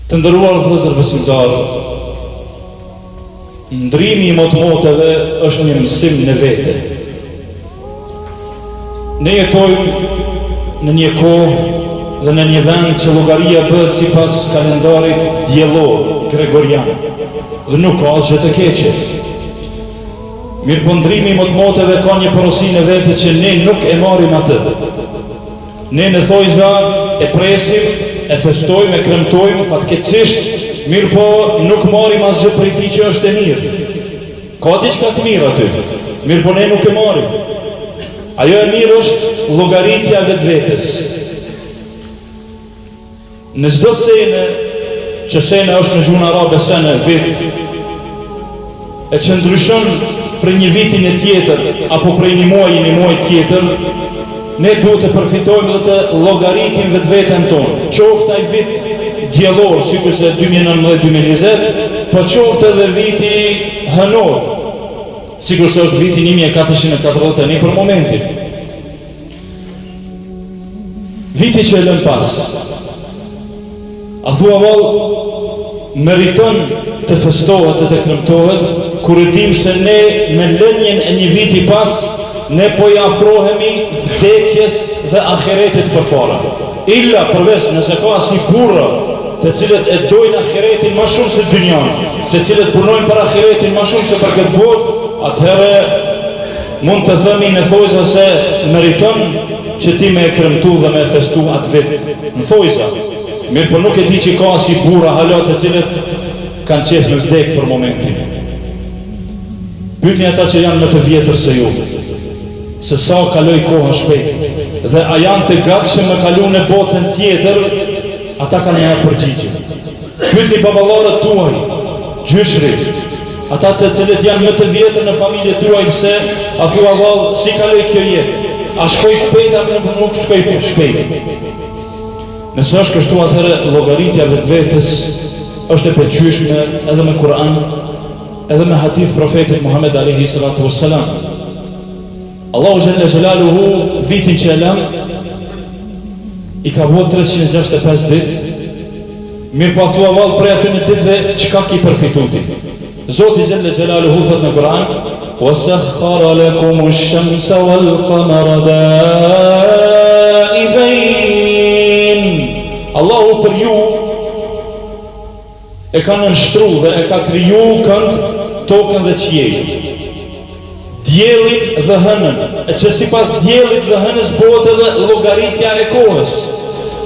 Të nderuar vëllezër besimtar, ndrimi I motmoteve është një mësim në vete. Ne jetojmë në një kohë dhe në një vend që llogaria bëhet sipas kalendarit diellor gregorian dhe nuk ka asgjë të keqe. Mirë po ndrimi I motmoteve ka një porosi në vete që ne nuk e marrim atë. Ne në thojza e presim, e festojmë, e kremtojmë fatkeqësisht, mirë po nuk marrim asgjë prej tij që është e mirë. Ka diçka të mirë aty, mirë po ne nuk e marrim. Ajo e mirë është llogaritja vetvetes. Në çdo sene, që sene është në gjuhën arabe sene vit, e që ndryshon për një vitin e tjetër apo për një muaj tjetër, ne duhet të përfitojmë dhe të llogaritim vetveten tonë. Qoftë ai vit diellor, sikurse 2019-2020, po qoftë edhe viti hënor, sikurse është viti 1441 për momentin. Viti që e lën pas. A thua vallë, meriton të festohet dhe të kremtohet, kur e dim se ne me lënjen e një viti pas, ne po I afrohemi vdekjes dhe ahiretit përpara. Illa përveç nëse ka asnjë burra të cilët e dojnë ahiretin më shumë se dynjan, të cilët punojnë për ahiretin më shumë se për këtë botë, atëherë mund të themi në thojza se meriton që ti me e kremtu dhe me e festu atë vit. Në thojza. Mirë për nuk e di që ka si burra hala të cilët kanë qef në vdek për momentin. Pyetni ata që janë më të vjetër se ju, se sa kaloj kohën shpejt, dhe a janë të gatshëm me kalu në botën tjetër, ata kanë një përgjigje. Pyetni baballarët tuaj, gjyshrit, ata të cilët janë më të vjetër në familje tuaj, se a thua vallë, si kaloj kjo jetë? A shkoj shpejt apo nuk shkoj shpejt? Nëse është kështu, atëherë llogaritja vetvetes është e pëlqyeshme edhe me Kur'an, edhe me hadith profetit Muhammed alayhi salatu wassalam. Allahu Jalla Jalaluhu vitin që e lëm I ka bërë 365 dit, mirë pa thua vallë prej aty në ditëve çka ki përfituti. Zoti Jalla Jalaluhu thot në Kur'an: "Wasakhkhara lakum ash-shamsa wal-qamara da'ibain." Allahu për ju e ka nënshtruar dhe e ka kriju kënd, tokën dhe qiellin, diellin dhe hënën, e që sipas diellit dhe hënës bëhet edhe llogaritja e kohës.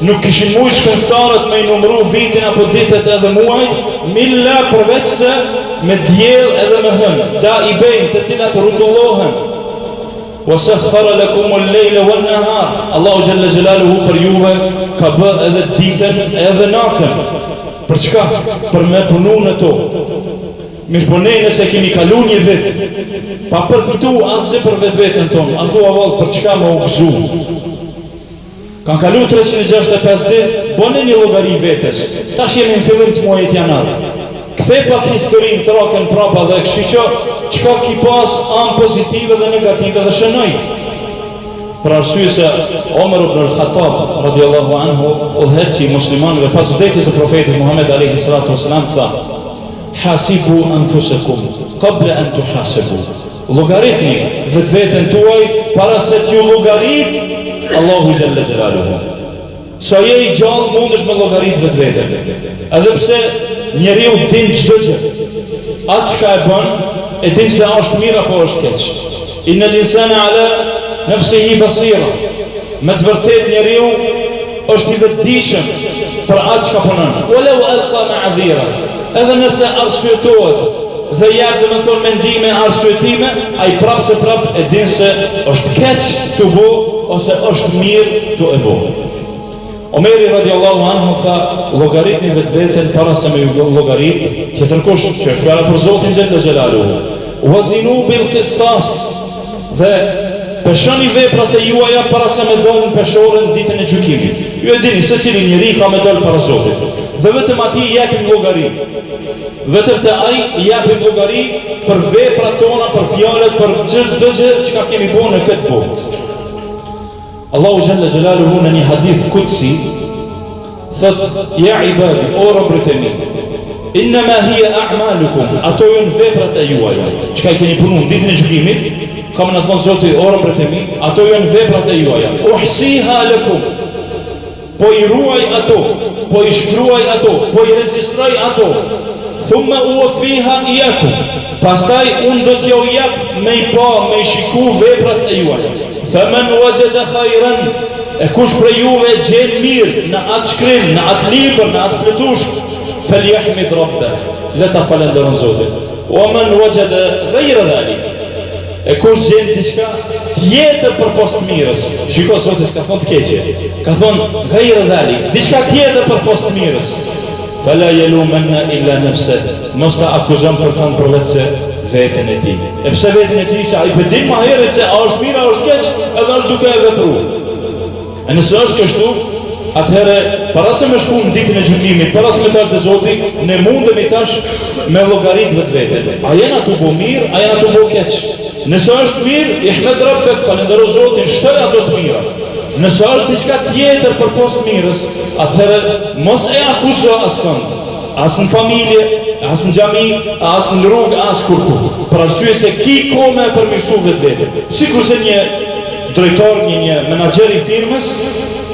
Nuk kishin mujt shkencëtarët me I numëru vitin apo ditët edhe muaj, milla përveç se me diell edhe me hënë, da'ibain, të cilat rrotullohen. Wasakhkhara lakum al-layla wan-nahar. Allahu Jalla Jalaluhu për juve ka bërë edhe ditën edhe natën. Për çka? Për me punu në to. Mirë po ne nëse kemi kalu një vit, pa përfitu asgjë për vetveten tonë, a thua vallë për çka më u gëzu? Kanë kalu 365 ditë, bëni një llogari vetes. Tash jemi në fillim të muajit janar. Kthej pak historinë trakën prapa dhe këshiqo çka ki pas anë pozitive dhe negative dhe shënoj. Për arsye se Omer ibn al-Khattab radiallahu anhu, udhëheqësi I muslimanëve pas vdekjes së profetit Muhammed alayhi salatu wasalam, tha: "Hasibu anfusakum qabla an tuhasabu." Llogaritni vetveten tuaj para se t'ju llogarit Allahu Jalla Jalaluhu. Sa je I gjallë mundesh me llogarit vetveten. Edhe pse njeriu din çdo gjë, atë çka e bën, e din se është mirë apo është keq. Innal insana ala nafsihi basira. Me të vërtet njeriu është I vetëdijshëm për atë çka punon. Walau alqa ma'dhira. Edhe nëse arsyetohet dhe jep domethënë mendime arsyetime, ai prapë se prapë e din se është keq të bo ose është mirë të e bo. Omeri radiallahu anhu tha: llogaritni vetveten para se me ju llogarit që tërkush që është fjala për Zotin Jalla Jalaluhu. Wazinu bil qistas, dhe peshoni veprat e juaja para se me dalën peshorën ditën e gjykimit. Ju e dini se cili njeri ka me dalë para Zotit. Dhe vetëm atij I japim llogari. Vetëm te ai I japim llogari për veprat tona, për fjalët, për çdo gjë që kemi bërë në këtë botë. Allahu Jalla Jalaluhu në një hadith kutsi thot, ja ibadi, o robrit e mi, innama hiya a'malukum, ato janë veprat e juaja. Çka I keni punu në ditën e gjykimit, kam në thonë Zoti, o robrit e mi, ato janë veprat e juaja. Uhsiha lakum, po I ruaj ato, po I shkruaj ato, po I regjistroj ato. Thumma uwaffiha iyakum, pastaj unë do t'ju jap me I pa, me I shiku veprat e juaja. Faman wajada khayran, e kush prej juve gjen mirë në atë shkrim, në atë libër, në atë fletush, falyahmid rabbah, le ta falenderon Zotin. Wa man wajada ghayra dhalik, e kush gjen diçka tjetër përpos të mirës. Shiko Zoti s'ka thonë të keqe, ka thonë ghayra dhalik, diçka tjetër përpos të mirës. Fala yalumanna illa nafsah, mos ta akuzon për vetë se veten e tij. E pse veten e tij, sa I pëdim më herët se a është mirë, a është keq, edhe është duke e vepruar. E nëse është kështu, atëherë para se me shku në ditën e gjykimit, para se me talë të Zoti, ne mundemi tash me llogarit vetveten. A jena tu bo mirë, a jena tu bo keq? Nëse është mirë, ihmed rabbek, falendero Zotin, shtoj ato të mira. Nëse është diçka tjetër përpos mirës, atëherë mos e akuzo askënd, as në familje, as në xhami, as në rrugë, as kurku. Për arsye se ki kohë me përmirësu vetveten. Sikurse një drejtor, një menaxher I firmës,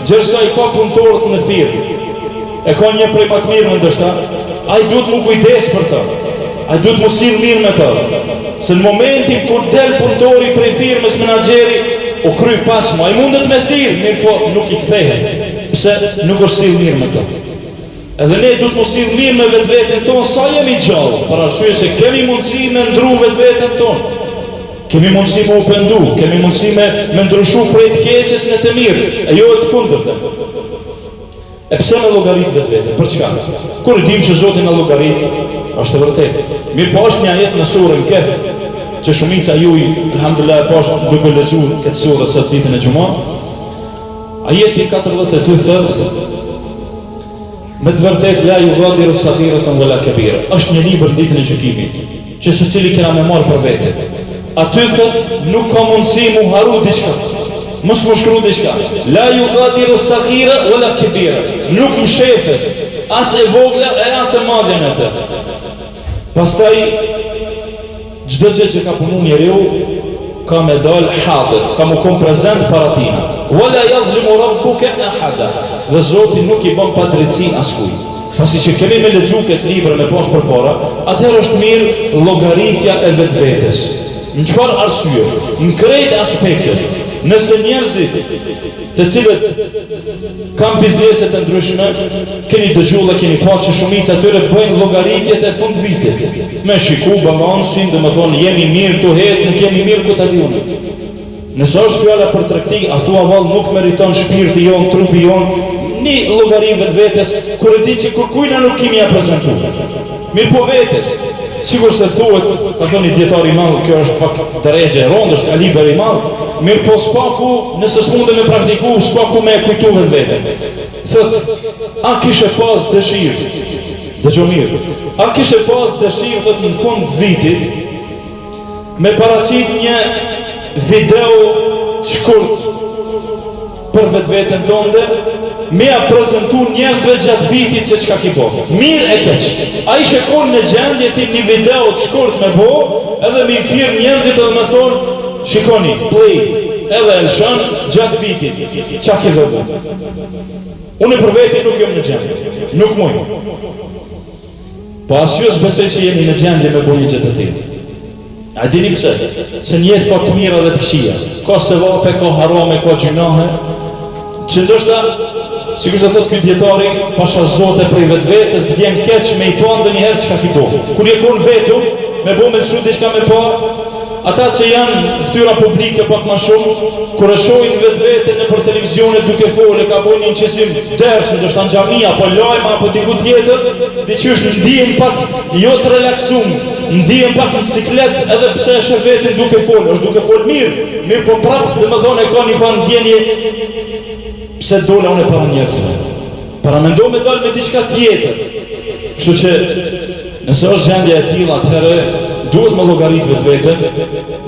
gjersa I ka punëtorët në firmë, e ka një prej më të mirë ndoshta, ai duhet mu kujdes për të, ai duhet mu sill mirë me të, se në momentin kur del punëtori prej firmës, menaxheri u kry pasmo, ai mundet me thirr, mirë po nuk I kthehet, pse nuk është sill mirë me të. Edhe ne duhet mu sill mirë me vetveten tonë sa jemi gjallë, për arsye se kemi mundësi me ndru vetveten tonë. Kemi mundësi me u pendu, kemi mundësi me ndryshu prej të keqes në të mirë, e jo e të kundërta. E pse me llogarit vetvete? Për çka? Kur I dim që Zoti na llogarit, është e vërtetë. Mirë po është një ajet në surën Kehf, që shumica juj, alhamdulillah, po është duke lexuar këtë surë sot ditën e xumah. Ajeti 42 thot, me të vërtetë la yughadiru saghiratan wala kabira. Është një libër ditën e gjykimit, që secili kena me marr për vete. Aty thot nuk ka mundësi mu haru diçka, mos mu shkru diçka. La yughadiru saghira wala kabira. Nuk më shefet as e vogla e as e madhe në të. Pastaj çdo gjë që ka punu njeriu ka me dal hadir, ka mu kom prezent para tina. Wala yadhlimu rabbuka ahada. Dhe Zoti nuk I bën padrejti askujt. Pasi që kemi me lexu këtë libër me pas përpara, atëherë është mirë llogaritja e vetvetes. Në çfarë arsye? Në krejt aspektet. Nëse njerëzit të cilët kanë biznese të ndryshme, keni dëgjuar, keni pasur që shumica e tyre bëjnë llogaritjet e fund vitit. Me shiku balansin, domethënë jemi mirë tu hes, nuk jemi mirë ku ta diunë. Nëse është fjala për tregti, a thua vallë nuk meriton shpirti jon, trupi jon, një llogari vetvetes, kur e di që kujna nuk kemi ja prezantuar. Mirë po vetes. Sigur se thuhet, ka thoni dietari I madh, kjo është pak drejgje e rondë, është kaliber I madh, mirë po spaku, nëse s'mundem me praktiku, spaku me kujtu vetveten. Thot, a kishe pas dëshirë, dëgjoj mirë, a kishe pas dëshirë, thot në fund të vitit, me paraqit një video të shkurt për vetveten tënde, me a prezentu njerëzve gjatë vitit se çka ki bo. Mirë e keq. A I shekon në gjendje ti një video të shkurt me bo, edhe me I thirr njerëzit edhe me thonë, shikoni, play, edhe elshën gjatë vitit. Qa ki dhe bo? Unë për veti nuk jom në gjendje. Nuk muj. Po asjus besoj që jemi në gjendje me bo një gjë të tillë. A dini pse? Se njetë ka të mira dhe të këqija. Ka sevape, ka harame, ka gjunahe, që ndoshta sikur se thot ky dietari, pasha zote prej vetvetes, vjen keq me I pa ndonjëherë çka ki bo. Kur je kon vetu, me bo me shu diçka me pa, ata që janë fytyra publike pak më shumë, kur e shohin vetveten nëpër televizionet duke folë, ka bën një qesim ders, ndoshta në xhami apo lajm apo diku tjetër, diçysh ndihen pak jo të relaksuar, ndihen pak në siklet edhe pse është vetë duke folë, është duke folë mirë po prapë domethënë ka një fan ndjenje pse dola unë para njerëzve. Para mendoj me dal me diçka tjetër. Kështu që nëse është gjendja e tillë, atëherë duhet me llogarit vetveten,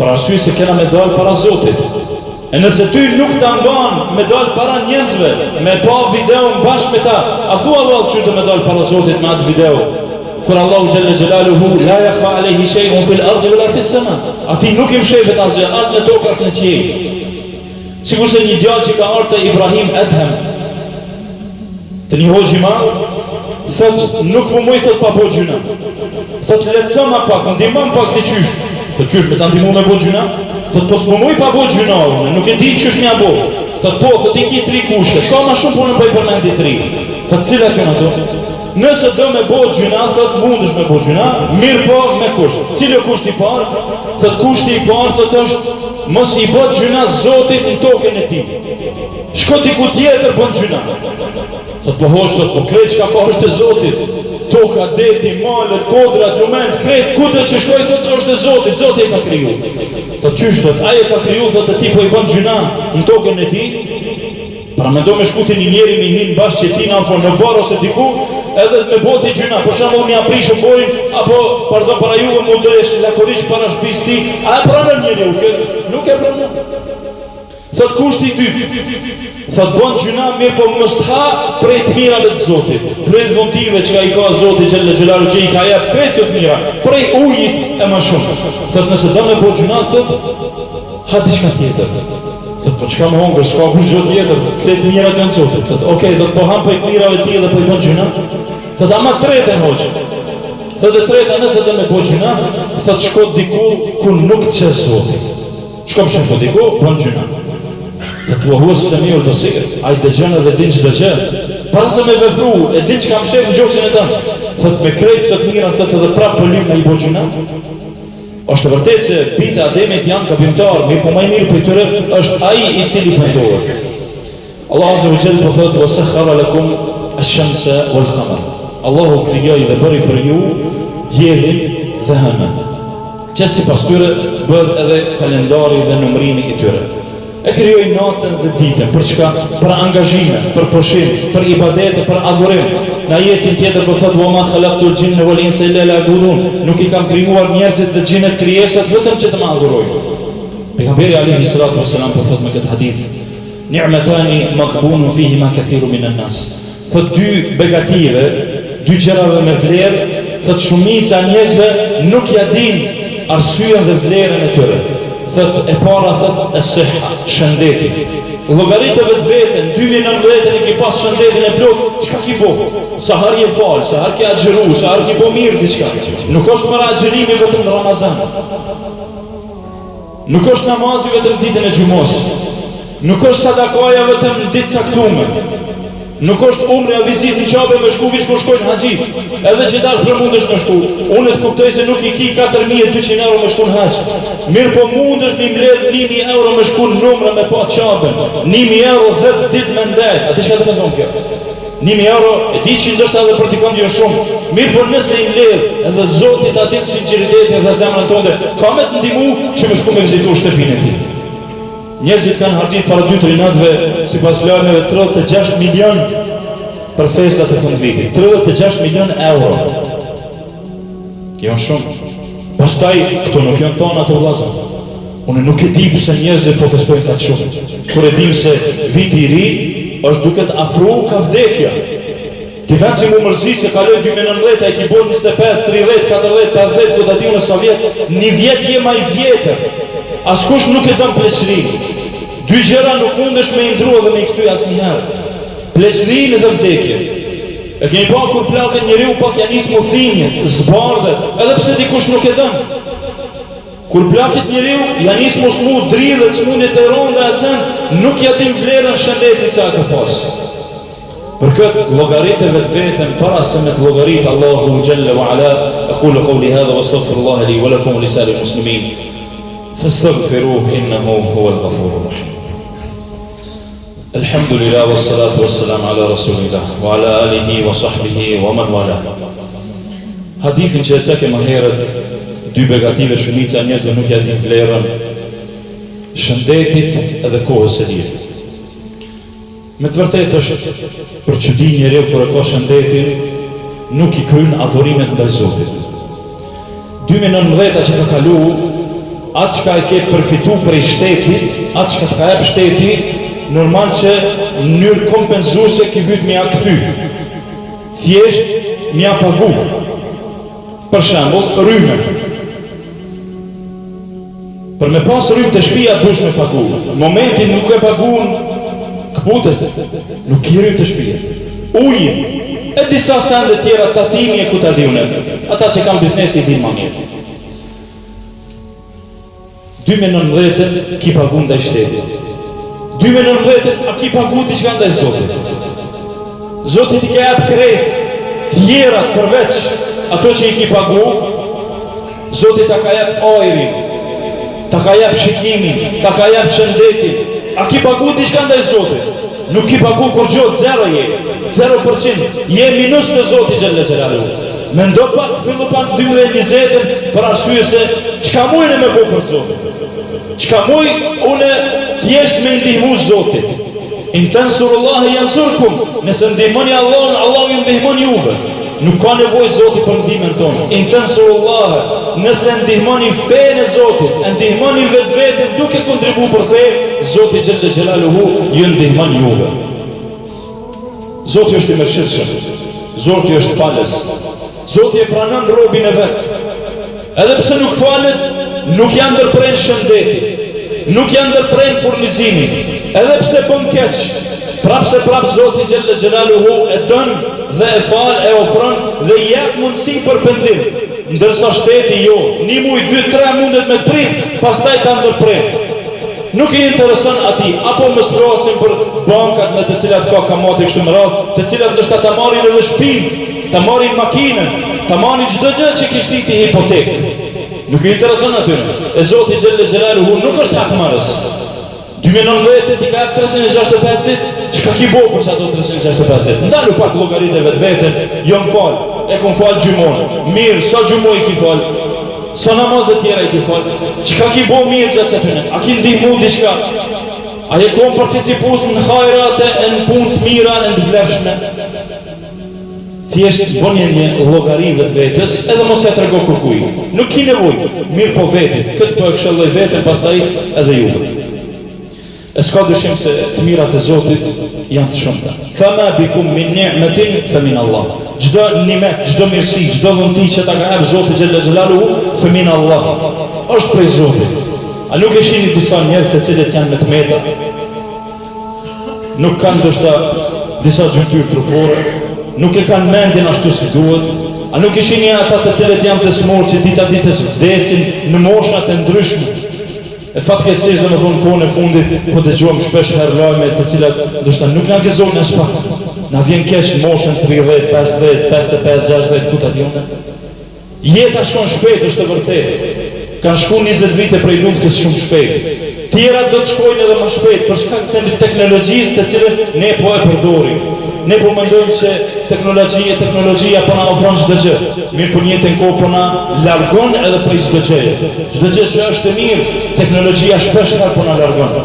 për arsye se kena me dal para Zotit. E nëse ty nuk ta mban me dal para njerëzve, me pa video bashkë me ta, a thua Allah që të me dal para Zotit me atë video? Kur Allahu Gjelle Gjelaluhu, la yakhfa alayhi shay'un fil ardi wala fis sama. Ati nuk im shefet asgjë, as në tokë as në qiell. Sikur se një djalë që ka ardhur te Ibrahim Adhem, të një hoxhi i madh, thot nuk më muj thot pa bo gjuna. Thot letësa ma pak, më ndihmon pak të qysh. Të qysh me ta ndihmu me bo gjuna? Thot po s'më muj pa bo gjuna, nuk e di qysh mja bo. Thot po, thot i ki 3 kushte, ka ma shumë punë për i përmendi 3. Thot cilat janë ato? Nëse do me bo gjuna, thot mundesh me bo gjuna, mirë po me kusht. Cilë kushti i parë? Thot kushti i parë, thot është mos i bot gjuna Zotit në tokën e ti. Shko diku tjetër bën gjuna. Thot po hosh, thot po krejt që ka është e Zotit. Toka, deti, malet, kodrat, lument, krejt, kudet që shkoj, thot është e Zotit, Zotit e ka kriju. Thot qysh, thot, aje ka kriju, thot e ti po i bën gjuna në tokën e ti. Pra me do me shkuti një njeri mi hinë bashkë qetina, apo në barë ose diku, edhe me boti gjuna, për shumë një aprishë bojnë, apo pardo para juve mu dojsh lakorish para shpis ti, a e pranën njeri u, nuk e pranën. Thot kushti i dytë, thot bon gjuna mirë po mështë ha prej të mirave të Zotit, prej të dhuntive që ka i ka Zotit Gjelle Gjelalu që i ka jep krejt të mira, prej ujit e më shumë. Thot nëse do me bo gjuna, thot, ha diçka tjetër. Thot po qka me hongër, s'ka kur gjë tjetër, krejt mirat janë Zotit. Thot okej, thot po ham për mirave ti dhe po i bon gjuna. Thot ama treten hoqë. Thot e treta nëse do me bo gjuna, thot shko diku ku nuk që Zotit. Shko për shumë diku, bon gjuna. Thot vëhuës se mirë dosirë, a i dëgjën edhe din që dëgjën. Para se me vepru, e din që kam shef në gjokësin e tënë. Thot me krejt, thot mira, thot edhe prapë për lymë me i bo gjuna. Është vërtet se bita Ademit janë kabimtar, mirë po maj mirë për tyre është aji i cili pëndohet. Allah Azza wa Jalla po thotë wasakhkhara lakum ash-shamsa wal-qamar. Allahu krijoi dhe bëri për ju diellin dhe hënën. Që sipas tyre bëhet edhe kalendari dhe numrimi i tyre. E krijoi natën dhe ditën, për çka? Për angazhime, për pushim, për ibadete, për adhurim. Në ajetin tjetër po thotë wa ma khalaqtul jinna wal insa illa liya'budun. Nuk i kam krijuar njerëzit dhe xhinet krijesat vetëm që të më adhurojnë. Pejgamberi alayhi salatu wassalam po thotë me këtë hadith: Ni'matani maghbunun fihima kathiru minan nas. Thot dy begative, dy gjërave me vlerë, thot shumica njerëzve nuk ja din arsyen dhe vlerën e tyre. Thot e para thot e sihha, shëndeti. Llogaritë vetë vetën, 2019 e ki pas shëndetin e plot, çka ki bo? Sa har je fal, sa har ke agjëru, sa har ki bo mirë diçka. Nuk është para agjërimi vetëm në Ramazan. Nuk është namazi vetëm ditën e xumos. Nuk është sadakaja vetëm ditë caktuar. Nuk është umre a vizit në qabe me shku vish ku shkojnë haxhi. Edhe që dash për mundesh me shku. Unë të kuptoj se nuk i ki 4200 euro me shku në haxh. Mirë po mundesh mi mbledh 1000 euro me shku në numre me pa qabën. 1000 euro 10 dit me ndajt. A ti shka të me zonë kjo? 1000 euro, e di që ndështë edhe për t'i kam djën shumë. Mirë po nëse i mbledh edhe Zotit atin sinceritetin dhe zemrën tonde, ka me të ndimu që me shku me vizitu shtëpinë e ti. Njerëzit kanë harxhit para 2-3 natëve, sipas lajmeve 36 milion për festat e fundvitit. 36 milion euro. Janë shumë. Pastaj këto nuk janë tona të vllazër. Unë nuk e di pse njerëzit po festojnë kaq shumë. Kur e dim se viti i ri është duke të afru ka vdekja. Ti vetë si mu mërzit se kaloj 2019 e ki bon 25, 30, 40, 50, ku të ati unë sa vjetë, një vjetë je ma i vjetër. Askush nuk e dëm pleqërinë. Dy gjëra nuk mundesh me indrua dhe me i kthy asnjëherë. Pleqërinë dhe vdekje. E keni pa kur plaket njeriu pak ja nis mu thinje, zbardhet, edhe pse dikush nuk e dëm. Kur plaket njeriu ja nis mu smu dridhet, smunit e ronda e sen, nuk ja dim vlerën shëndetit sa ka pas. Për këtë llogaritë vetë vetën para se me të llogarit Allahu Jalla wa Ala, aqulu qawli hadha wa astaghfirullaha li wa lakum wa lisa'il muslimin. فاستغفروه إنه هو الغفور الرحيم. الحمد لله والصلاة والسلام على رسول الله وعلى آله وصحبه ومن والاه. Hadithin që e ceke më herët, dy begative shumica njerëzve nuk ja din vlerën shëndetit edhe kohës së lirë. Me të vërtetë është për çudi njeriu kur e ka shëndetin, nuk i kryen adhurimet ndaj Zotit. 2019 që ka kalu atë që ka e ke përfitu për i shtetit, atë që ka jep shteti, normal që në mënyrë kompenzuese ki vyt me ja këthy. Thjesht me ja pagu. Për shembull, rrymë. Për me pas rrymë të shtëpia dush me pagu. Momentin nuk e pagun këputet, nuk i rrymë të shtëpia. Ujin, e disa sende tjera tatimi e ku ta diune. Ata që kanë biznesi i din ma mirë. 2019 ki pagu ndaj shtetit. 2019 a ki pagu diçka ndaj Zotit. Zotit i ka jep krejt tjerat përveç ato që i ki pagu. Zotit ta ka jep ajrin, ta ka jep shikimin, ta ka jep shëndetin. A ki pagu diçka ndaj Zotit? Nuk ki pagu kur gjot, 0%. Je minus në Zotit Gjelle Gjelalu. Mendo pak, fillu pak 2020 për arsye se çka mujnë me bo për Zotit. Çka muj une thjesht me ndihmu Zotit. In tansurullahi yansurkum. Nëse ndihmoni Allahun, Allahu ju ndihmon juve. Nuk ka nevojë Zoti për ndihmën tonë. In tansurullahi, nëse ndihmoni fenë e Zotit, ndihmoni vetveten duke kontribuar për fe, Zoti Xhelle Xhelaluhu ju ndihmon juve. Zoti është i mëshirshëm. Zoti është falës. Zoti e pranon robin e vet. Edhe pse nuk falet, nuk janë ndërpren shëndetin, nuk janë ndërpren furnizimin, edhe pse bën keq, prap Zoti Gjelle Gjelaluhu e dën dhe e fal, e ofron dhe i jep mundësi për pendim, ndërsa shteti jo, 1 muj, 2-3 mundet me të prit, pastaj ta ndërpren. Nuk i intereson ati, apo më sprosin për bankat në të cilat ka kamate kështu më radhë, të cilat nështë ta marrin edhe shpinë, ta marrin makinën, ta marrin çdo gjë që kishti hipotekë. Nuk i intereson atyre. E Zoti Gjelle Gjelaluhu nuk është hakmarrës. 2019 i ka 365 ditë, çka ki bo për sa do 365 ditë? Ndalu pak llogaritë e vetveten, jo më fal, e kom fal gjumon. Mirë, sa gjumoj ki fal? Sa namazet tjera i ki fal? Çka ki bo mirë gjatë atyre? A ki ndihmu diçka? A je kom participus në hajrate, në punë të mira, në të vlefshme? Thjesht bënje një llogari vetvetes, edhe mos e trego kërkuj. Nuk ki nevoj, mirë po vetin, këtë po e këshëlloj vetën, pastaj edhe juve. E s'ka dyshim se të mirat e Zotit janë të shumta. Fama bikum min ni'matin fa min Allah. Çdo nimet, çdo mirësi, çdo dhunti që ta ka hap Zoti Xhelle Xhelaluhu, fa min Allah. Është prej Zotit. A nuk e shihni disa njerëz të cilët janë me të meta? Nuk kanë ndoshta disa gjymtyr trupore, nuk e kanë mendjen ashtu si duhet. A nuk e shihni ata të cilët janë të smurë që dita ditës vdesin në moshat e ndryshme? E fatkeqësisht në kohën e fundit po dëgjojmë shpesh herë lajme të cilat ndoshta nuk na gëzojnë as pak. Na vjen keq moshën 30, 50, 55, 60 ku ta diunë. Jeta shkon shpejt, është e vërtetë. Kanë shkuar 20 vite prej luftës shumë shpejt. Tjera do të shkojnë edhe më shpejt për shkak të teknologjisë të cilën ne po e përdorim. Ne po mendojmë se teknologjia po na ofron çdo gjë. Mirë po njëjtën kohë po na largon edhe prej çdo gjëje. Çdo gjë që është e mirë, teknologjia shpesh po na largon.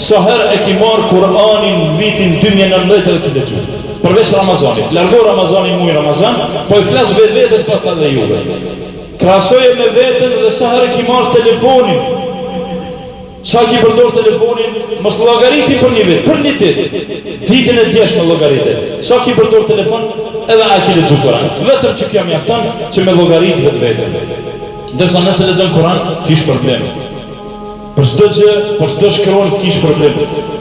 Sa herë e ki marrë Kur'anin vitin 2019 edhe ki lexuar. Përveç Ramazanit. Largo Ramazanin muaj Ramazan, po i flas vetvetes pastaj edhe juve. Krahasoje me veten dhe sa herë ki marrë telefonin. Sa ki përdor telefonin, mos llogariti për një vit, për një ditë. Ditën e djeshme llogaritë. Sa ki përdor telefon, edhe a ki lexuar Kur'an. Vetëm që kjo mjafton që me llogarit vetveten. Ndërsa nëse lexon Kur'an, kish problem. Për çdo gjë, për çdo shkron kish problem.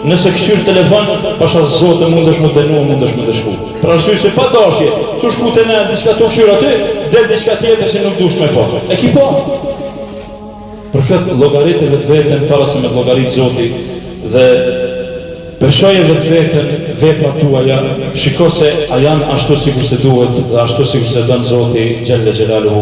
Nëse këshyr telefon, pasha Zotë mundesh më dënu, mundesh më dëshku. Pra arsye se pa dashje, tu shku te ne diçka të këshyr aty, del diçka tjetër që nuk dush me po. E ki po. Për këtë llogaritë vetveten para se me llogarit Zoti dhe peshoje vetveten veprat tuaja, shiko se a janë ashtu sikur se duhet dhe ashtu sikur se don Zoti Xhelle Xhelaluhu.